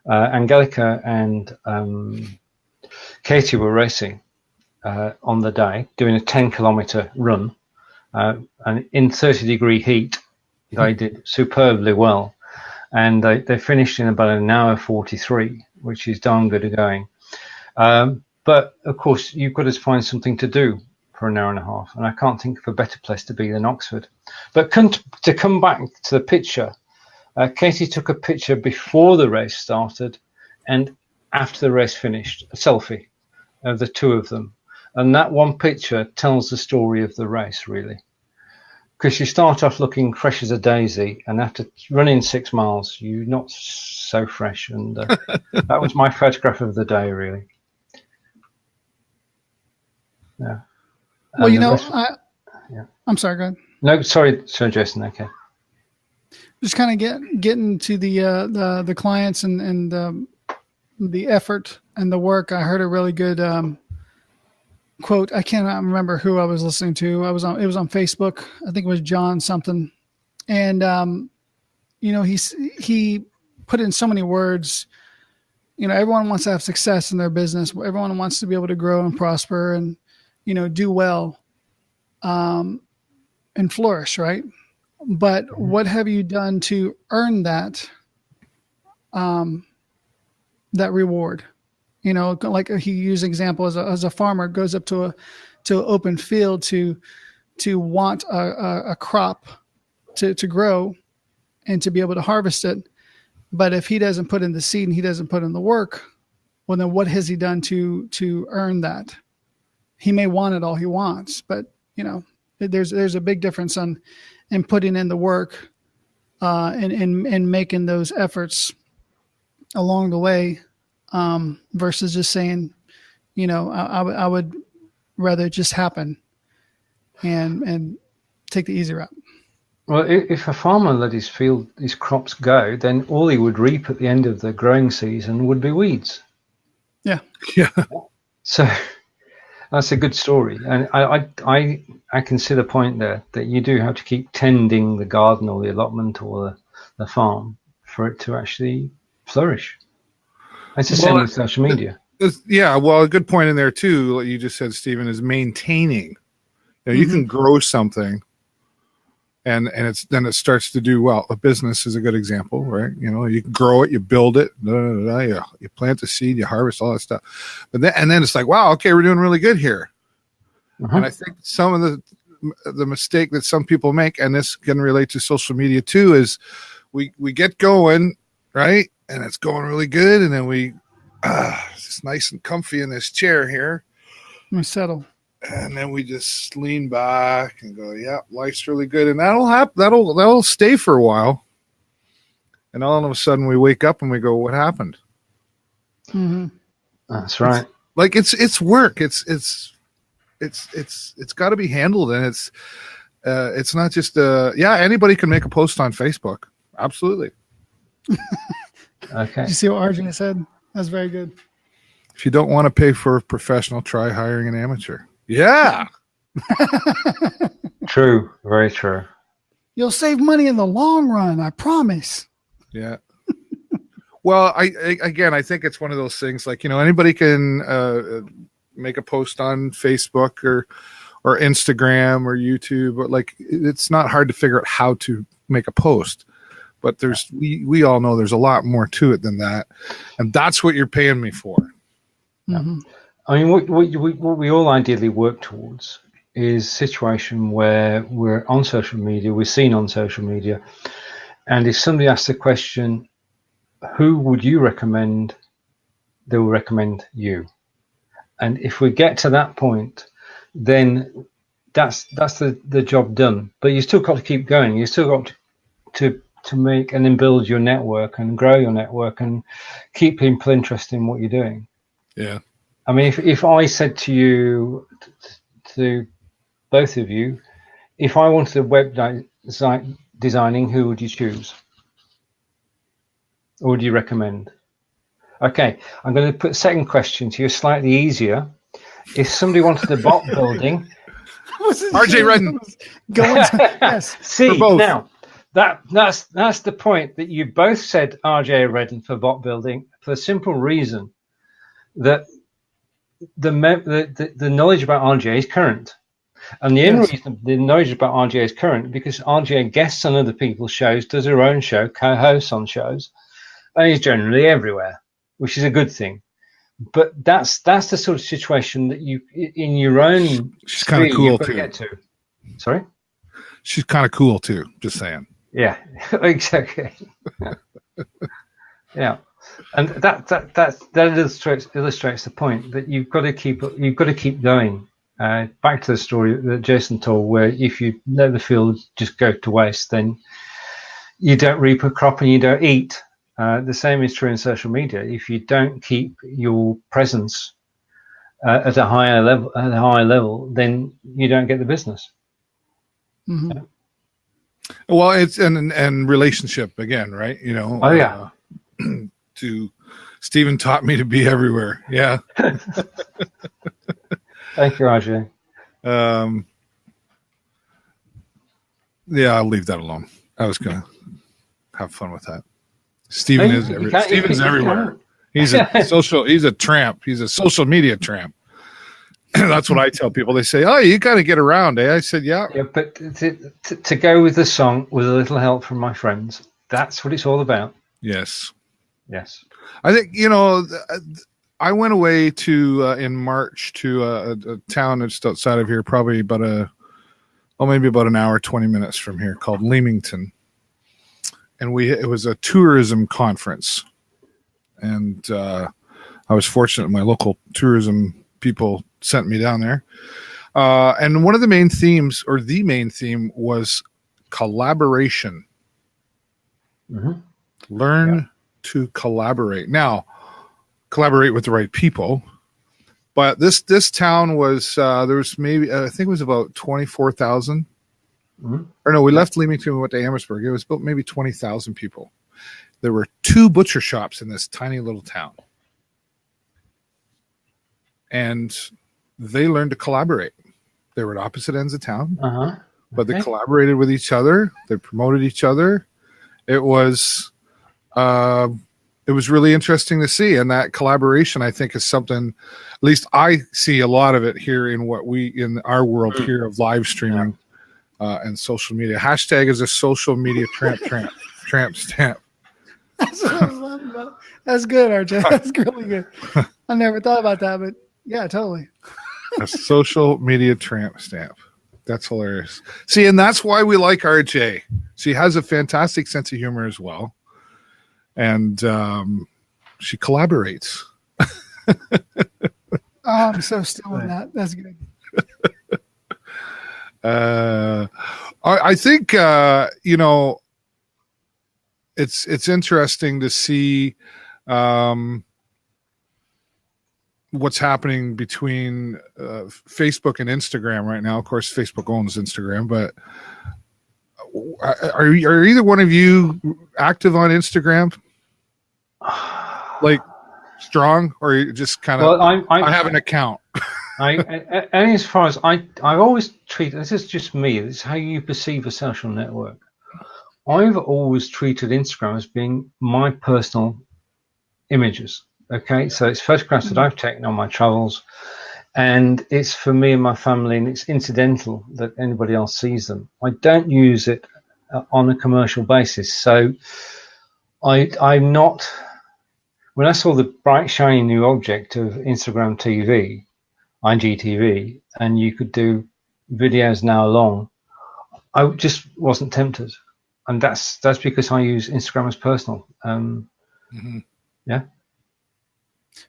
Angelica and Katie were racing on the day, doing a 10-kilometre run, and in 30-degree heat, they did superbly well, and they finished in about an hour 43, which is darn good going. But of course, you've got to find something to do for an hour and a half, and I can't think of a better place to be than Oxford. But to come back to the picture, Katie took a picture before the race started and after the race finished, a selfie of the two of them. And that one picture tells the story of the race, really. Because you start off looking fresh as a daisy, and after running 6 miles, you're not so fresh. And that was my photograph of the day, really. Yeah. Well, I'm sorry, go ahead. No, sorry, Jason. Okay. Just kind of getting to the clients and the effort and the work. I heard a really good quote. I cannot remember who I was listening to. It was on Facebook. I think it was John something, and he put in so many words. Everyone wants to have success in their business. Everyone wants to be able to grow and prosper and do well, and flourish, right? But what have you done to earn that reward? Like he used example as a farmer goes up to an open field to want a crop to grow and to be able to harvest it. But if he doesn't put in the seed and he doesn't put in the work, well, then what has he done to earn that? He may want it all he wants, but there's a big difference in putting in the work and making those efforts along the way, versus just saying, I would rather it just happen and take the easy route. Well, if a farmer let his crops go, then all he would reap at the end of the growing season would be weeds. Yeah. Yeah. So that's a good story. And I can see the point there that you do have to keep tending the garden or the allotment or the farm for it to actually flourish. It's the same with social media. Yeah, well, a good point in there too, what you just said, Stephen, is maintaining. You can grow something and it starts to do well. A business is a good example, right? You can grow it, you build it, you plant the seed, you harvest all that stuff. But then it's like, wow, okay, we're doing really good here. And I think some of the mistake that some people make, and this can relate to social media too, is we get going, right? And it's going really good, and then it's just nice and comfy in this chair here. We settle. And then we just lean back and go, yeah, life's really good. And that'll happen. That'll stay for a while. And all of a sudden we wake up and we go, what happened? Mm-hmm. That's right. It's work. It's got to be handled. And it's not just, anybody can make a post on Facebook. Absolutely. Okay. Did you see what RJ said? That's very good. If you don't want to pay for a professional, try hiring an amateur. Yeah. True. Very true. You'll save money in the long run, I promise. Yeah. Well, I think it's one of those things like, anybody can make a post on Facebook or Instagram or YouTube, or it's not hard to figure out how to make a post. But we all know there's a lot more to it than that. And that's what you're paying me for. Mm-hmm. I mean, what we all ideally work towards is a situation where we're on social media, we're seen on social media, and if somebody asks the question, who would you recommend, they will recommend you. And if we get to that point, then that's the job done. But you still got to keep going. You still got to make and then build your network and grow your network and keep people interested in what you're doing. Yeah. I mean, if I said to you, to both of you, if I wanted a web designing, who would you choose? Or would you recommend? Okay, I'm going to put a second question to you, slightly easier. If somebody wanted a bot building, RJ Redden. Yes. See, now that's the point that you both said RJ Redden for bot building for the simple reason that the knowledge about RJ is current. And the only reason the knowledge about RJ is current because RJ guests on other people's shows, does her own show, co-hosts on shows, and he's generally everywhere, which is a good thing. But that's the sort of situation that you, in your own, she's kind of cool too. Get to. Sorry, she's kind of cool too. Just saying. Yeah, exactly. Yeah, and that illustrates the point that you've got to keep going. Back to the story that Jason told, where if you let the field just go to waste, then you don't reap a crop and you don't eat. The same is true in social media. If you don't keep your presence at a higher level, then you don't get the business. Mm-hmm. Yeah. Well, it's and relationship again, right? You know. Oh yeah. Stephen taught me to be everywhere. Yeah. Thank you, RJ. Yeah, I'll leave that alone. I was gonna have fun with that. Stephen is everywhere. Stephen's everywhere. He's a tramp. He's a social media tramp. That's what I tell people. They say, "Oh, you got to get around." Eh? I said, "Yeah." Yeah, but to go with the song, with a little help from my friends, that's what it's all about. Yes. Yes. I think I went away to in March to a town just outside of here, probably maybe about an hour, 20 minutes from here, called Leamington, and it was a tourism conference, and I was fortunate. My local tourism people sent me down there, and one of the main themes, or the main theme, was collaboration. Mm-hmm. Learn to collaborate. Now, collaborate with the right people. But this town was there was maybe I think it was about 24,000. Mm-hmm. Or no, we left Leamington, we went to Amherstburg. It was about maybe 20,000 people. There were 2 butcher shops in this tiny little town, and they learned to collaborate. They were at opposite ends of town, but they collaborated with each other. They promoted each other. It was really interesting to see, and that collaboration, I think, is something. At least I see a lot of it here in our world here of live streaming and social media. Hashtag is a social media tramp stamp. That's what I was laughing about. That's good, RJ. That's really good. I never thought about that, but yeah, totally. A social media tramp stamp. That's hilarious. See, and that's why we like RJ. She has a fantastic sense of humor as well. And she collaborates. I'm so still in that. That's good. I think it's interesting to see what's happening between Facebook and Instagram right now. Of course, Facebook owns Instagram, but are either one of you active on Instagram? Like strong, or you just kind of? Well, I have an account. And as far as I always treat, this is just me. This is how you perceive a social network. I've always treated Instagram as being my personal images. Okay, so it's photographs that I've taken on my travels, and it's for me and my family, and it's incidental that anybody else sees them. I don't use it on a commercial basis. So I'm not. When I saw the bright, shiny new object of Instagram TV, IGTV, and you could do videos an hour long, I just wasn't tempted, and that's because I use Instagram as personal. Yeah.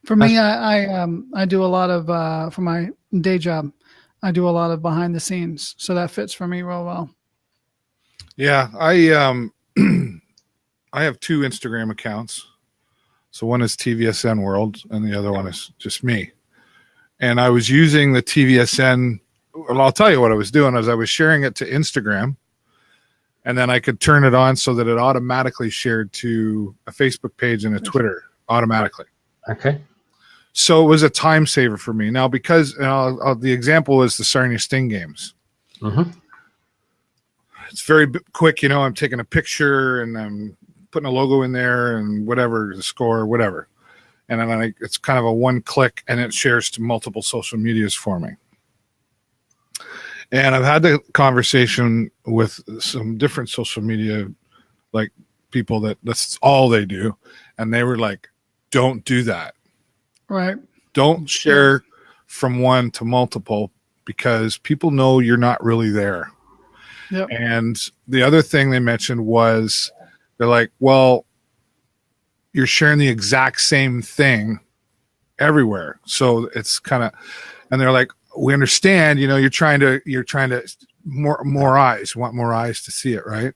For me, I do a lot of for my day job. I do a lot of behind the scenes, so that fits for me real well. Yeah, I have 2 Instagram accounts. So one is TVSN World, and the other one is just me. And I was using the TVSN. Well, I'll tell you what I was doing. I was sharing it to Instagram, and then I could turn it on so that it automatically shared to a Facebook page and a Twitter automatically. Okay. So it was a time saver for me. Now, because the example is the Sarnia Sting games. Mm-hmm. It's very quick. I'm taking a picture and I'm putting a logo in there and whatever, the score, whatever. And then it's kind of a one click and it shares to multiple social medias for me. And I've had the conversation with some different social media, like people that's all they do. And they were like, don't do that. Right. Don't share from one to multiple because people know you're not really there. Yep. And the other thing they mentioned was they're like, well, you're sharing the exact same thing everywhere. So it's kind of, and they're like, we understand, you're trying to more eyes, want more eyes to see it. Right.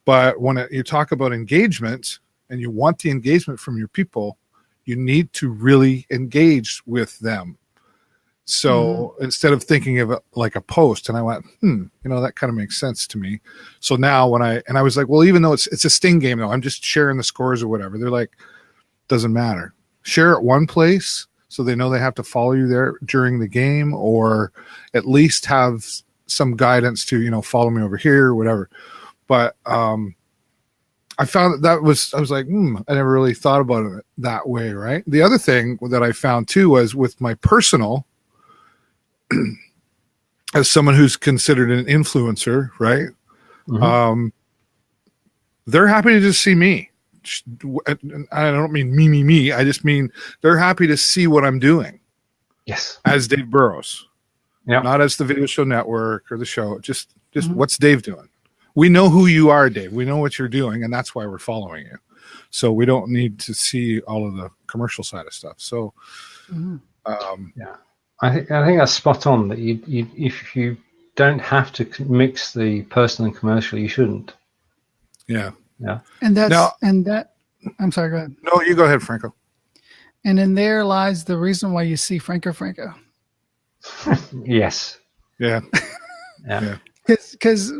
But when you talk about engagement and you want the engagement from your people, you need to really engage with them. So instead of thinking of it like a post, and I went, that kind of makes sense to me. So now when I was like, well, even though it's a Sting game, though, I'm just sharing the scores or whatever. They're like, doesn't matter. Share it one place so they know they have to follow you there during the game, or at least have some guidance to, follow me over here or whatever. But I found I was like, I never really thought about it that way, right? The other thing that I found too was with my personal, as someone who's considered an influencer, right? Mm-hmm. They're happy to just see me. I don't mean me. I just mean they're happy to see what I'm doing. Yes. As Dave Burrows. Yeah. Not as the Video Show Network or the show. Just what's Dave doing? We know who you are, Dave. We know what you're doing, and that's why we're following you. So we don't need to see all of the commercial side of stuff. So, yeah. I think that's spot on. That you if you don't have to mix the personal and commercial, you shouldn't. Yeah. And I'm sorry. Go ahead. No, you go ahead, Franco. And in there lies the reason why you see Franco. Yes. Yeah. Yeah. Because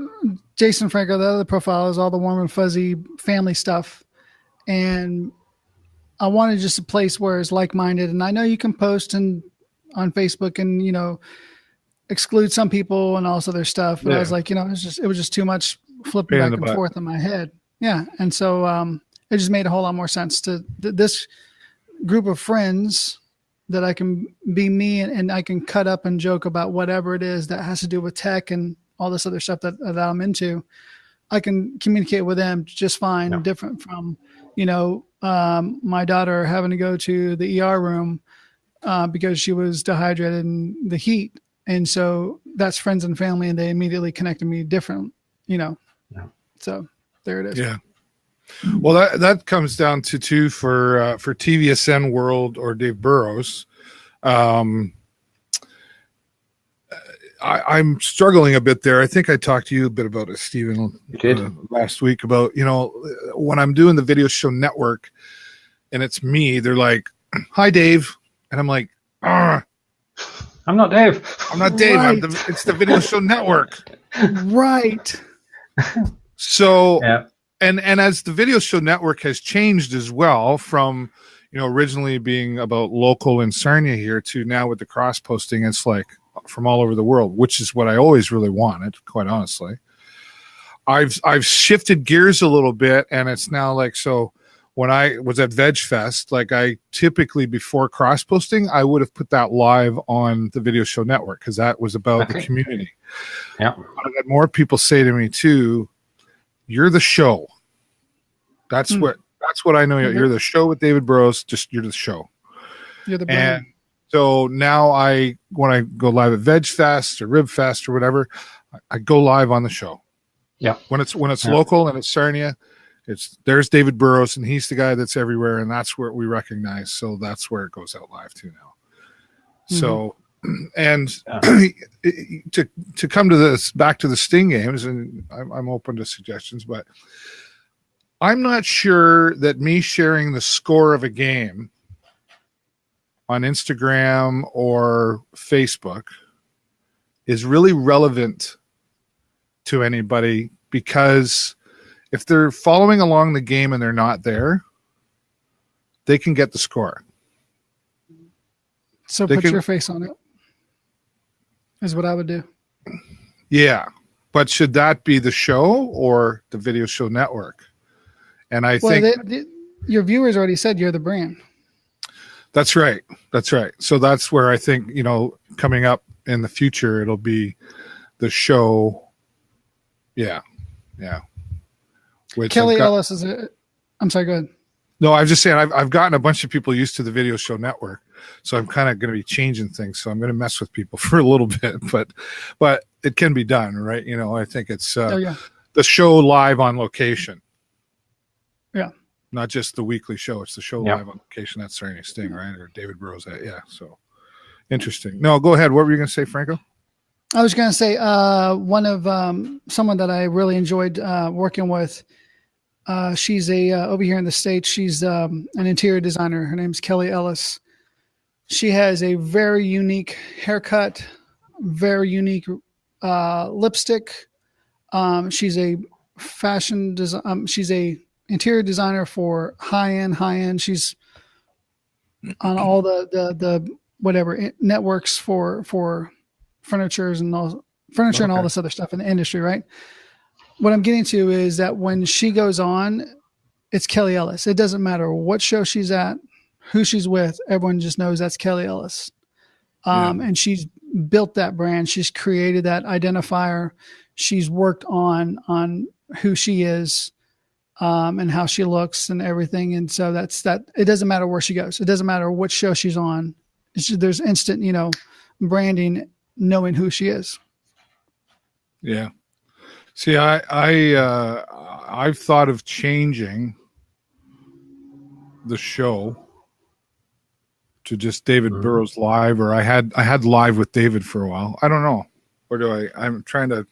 Jason Franco, the other profile is all the warm and fuzzy family stuff, and I wanted just a place where it's like-minded. And I know you can post on Facebook and exclude some people and all this other stuff, but I was like, it was just too much flipping back and forth in my head. Yeah, and so it just made a whole lot more sense to this group of friends that I can be me and I can cut up and joke about whatever it is that has to do with tech and all this other stuff that I'm into. I can communicate with them just fine, different from, my daughter having to go to the ER room because she was dehydrated in the heat. And so that's friends and family, and they immediately connected me different, So there it is. Yeah. Well, that comes down to too for TVSN World or Dave Burrows. I'm struggling a bit there. I think I talked to you a bit about it, Stephen, last week about, when I'm doing the Video Show Network and it's me, they're like, hi, Dave. And I'm like, I'm not Dave. I'm not Dave. Right. It's the Video Show Network. Right. So, and as the Video Show Network has changed as well from, originally being about local in Sarnia here to now with the cross posting, it's like from all over the world, which is what I always really wanted, quite honestly. I've shifted gears a little bit, and it's now like, so when I was at Veg Fest, like I typically before cross posting, I would have put that live on the Video Show Network because that was about the community. Yeah. I had more people say to me too, you're the show. That's what I know. You're the show with David Burrows. You're the show. You're the brand. And so now when I go live at Veg Fest or Rib Fest or whatever, I go live on the show. Yeah. When it's local and it's Sarnia, there's David Burrows and he's the guy that's everywhere, and that's where we recognize. So that's where it goes out live too now. Mm-hmm. So, and to come to this back to the Sting games, and I'm open to suggestions, but I'm not sure that me sharing the score of a game on Instagram or Facebook is really relevant to anybody, because if they're following along the game and they're not there, they can get the score. So put your face on it is what I would do. Yeah. But should that be the show or the video show network? And I think your viewers already said you're the brand. That's right. That's right. So that's where I think, coming up in the future, it'll be the show. Yeah. Yeah. Kelly Ellis I'm sorry, go ahead. No, I was just saying I've gotten a bunch of people used to the video show network. So I'm kind of going to be changing things. So I'm going to mess with people for a little bit, but it can be done, right? I think it's the show live on location. Yeah. Not just the weekly show. It's the show live on location. That's Sarah Sting, right? Or David Burrows. Yeah. So interesting. No, go ahead. What were you going to say, Franco? I was going to say one of someone that I really enjoyed working with. She's over here in the States. She's an interior designer. Her name's Kelly Ellis. She has a very unique haircut, very unique lipstick. She's a fashion design. She's a interior designer for high end. She's on all the whatever networks for furnitures and all furniture and all this other stuff in the industry, right? What I'm getting to is that when she goes on, it's Kelly Ellis. It doesn't matter what show she's at, who she's with. Everyone just knows that's Kelly Ellis. And she's built that brand. She's created that identifier. She's worked on who she is, and how she looks and everything. And so that's that. It doesn't matter where she goes. It doesn't matter what show she's on. There's instant, branding, knowing who she is. Yeah. See, I've thought of changing the show to just David Burrows live, or I had live with David for a while. I don't know. Or do I'm trying to,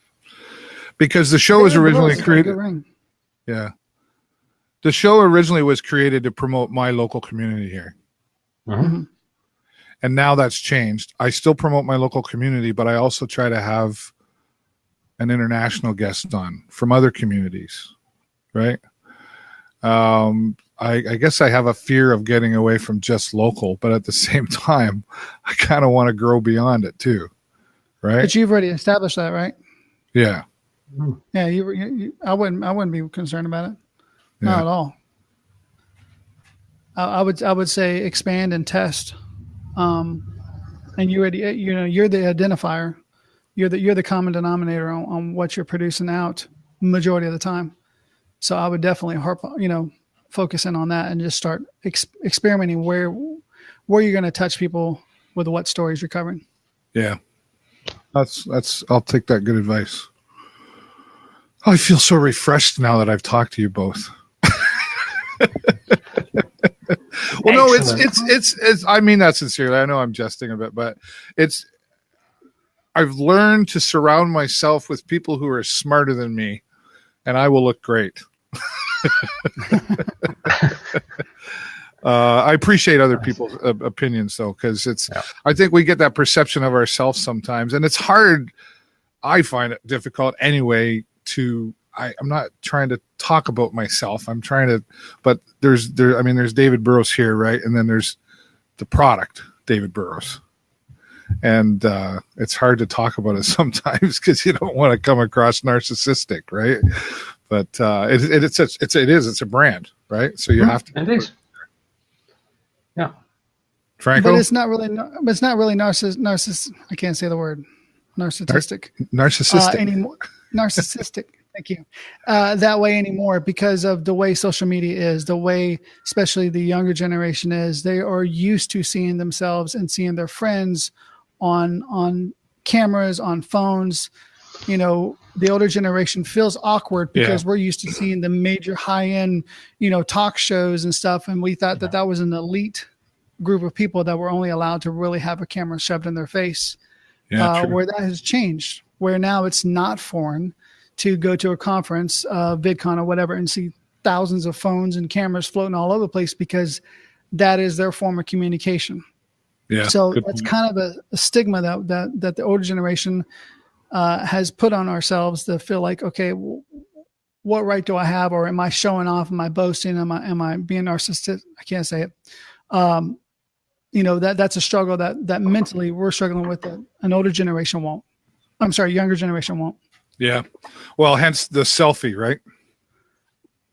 because the show was originally created. Yeah. The show originally was created to promote my local community here. Mm-hmm. And now that's changed. I still promote my local community, but I also try to have an international guest on from other communities, right? I guess I have a fear of getting away from just local, but at the same time, I kind of want to grow beyond it too, right? But you've already established that, right? Yeah. Yeah, I wouldn't be concerned about it. Not at all. I would say expand and test. And you're the identifier. You're the common denominator on what you're producing out majority of the time. So I would definitely focus in on that and just start experimenting where you're going to touch people with what stories you're covering. Yeah. I'll take that good advice. I feel so refreshed now that I've talked to you both. Well, no, it's I mean that sincerely. I know I'm jesting a bit, but I've learned to surround myself with people who are smarter than me, and I will look great. I appreciate other people's opinions, though, because I think we get that perception of ourselves sometimes, and it's hard. I find it difficult anyway I'm not trying to talk about myself. I'm trying to, but there's David Burrows here, right? And then there's the product, David Burrows. And it's hard to talk about it sometimes because you don't want to come across narcissistic, right? But it's a brand, right? So you have to. It is. Yeah. Franco? But it's not really narcissistic. I can't say the word. Narcissistic. Narcissistic. Anymore. Narcissistic. Thank you. That way anymore because of the way social media is, the way especially the younger generation is. They are used to seeing themselves and seeing their friends on cameras, on phones. The older generation feels awkward because we're used to seeing the major high-end, talk shows and stuff. And we thought that was an elite group of people that were only allowed to really have a camera shoved in their face. Where that has changed, where now it's not foreign to go to a conference, VidCon or whatever, and see thousands of phones and cameras floating all over the place because that is their form of communication. Yeah. So that's kind of a stigma that the older generation has put on ourselves to feel like, okay, what right do I have? Or am I showing off? Am I boasting? Am I being narcissistic? I can't say it. that's a struggle that mentally we're struggling with that an older generation won't. I'm sorry, younger generation won't. Yeah. Well, hence the selfie, right?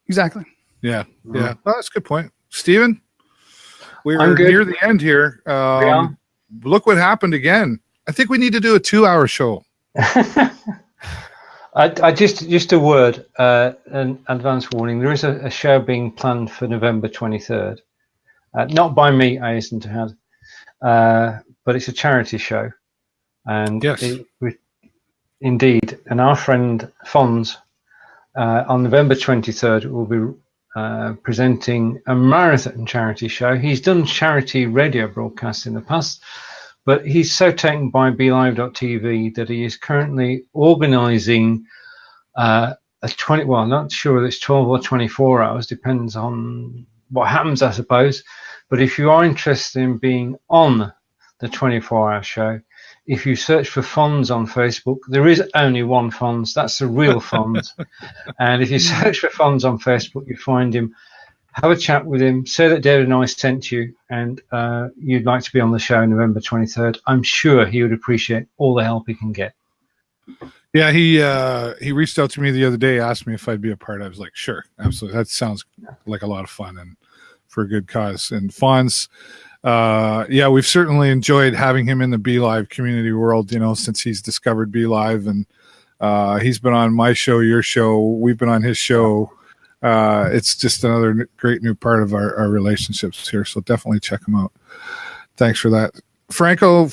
Exactly. Yeah. Yeah. Well, that's a good point. Steven, I'm we're good. near the end here. Look what happened again. I think we need to do a 2-hour show. I just a word, an advance warning. There is a show being planned for November 23rd. Not by me, I hasten to add, but it's a charity show. And yes, indeed, and our friend Fonz on November 23rd will be presenting a marathon charity show. He's done charity radio broadcasts in the past, but he's so taken by BeLive.tv that he is currently organising a 20. Well, I'm not sure whether it's 12 or 24 hours, depends on what happens, I suppose. But if you are interested in being on the 24-hour show, if you search for Fonz on Facebook, there is only one Fonz. That's the real Fonz. And if you search for Fonz on Facebook, you find him. Have a chat with him. Say that David and I sent you, and you'd like to be on the show November 23rd. I'm sure he would appreciate all the help he can get. Yeah, he reached out to me the other day, asked me if I'd be a part. I was like, sure, absolutely. That sounds like a lot of fun and for a good cause. And Fonz, we've certainly enjoyed having him in the BeLive community world, since he's discovered BeLive, and he's been on my show, your show. We've been on his show. It's just another great new part of our relationships here. So definitely check him out. Thanks for that. Franco.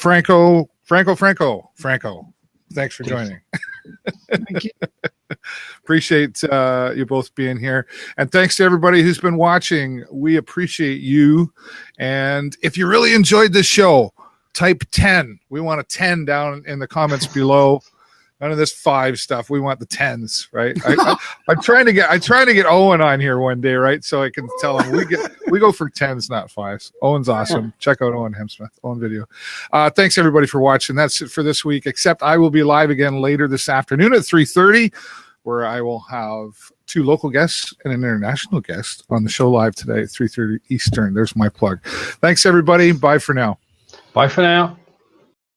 Thanks for joining. Thank you. Appreciate you both being here. And thanks to everybody who's been watching. We appreciate you. And if you really enjoyed this show, type 10. We want a 10 down in the comments below. None of this 5 stuff. We want the 10s, right? I'm trying to get Owen on here one day, right? So I can tell him we go for 10s, not 5s. Owen's awesome. Check out Owen Hemsmith, Owen Video. Thanks everybody for watching. That's it for this week. Except I will be live again later this afternoon at 3:30, where I will have 2 local guests and an international guest on the show live today at 3:30 Eastern. There's my plug. Thanks everybody. Bye for now. Bye for now.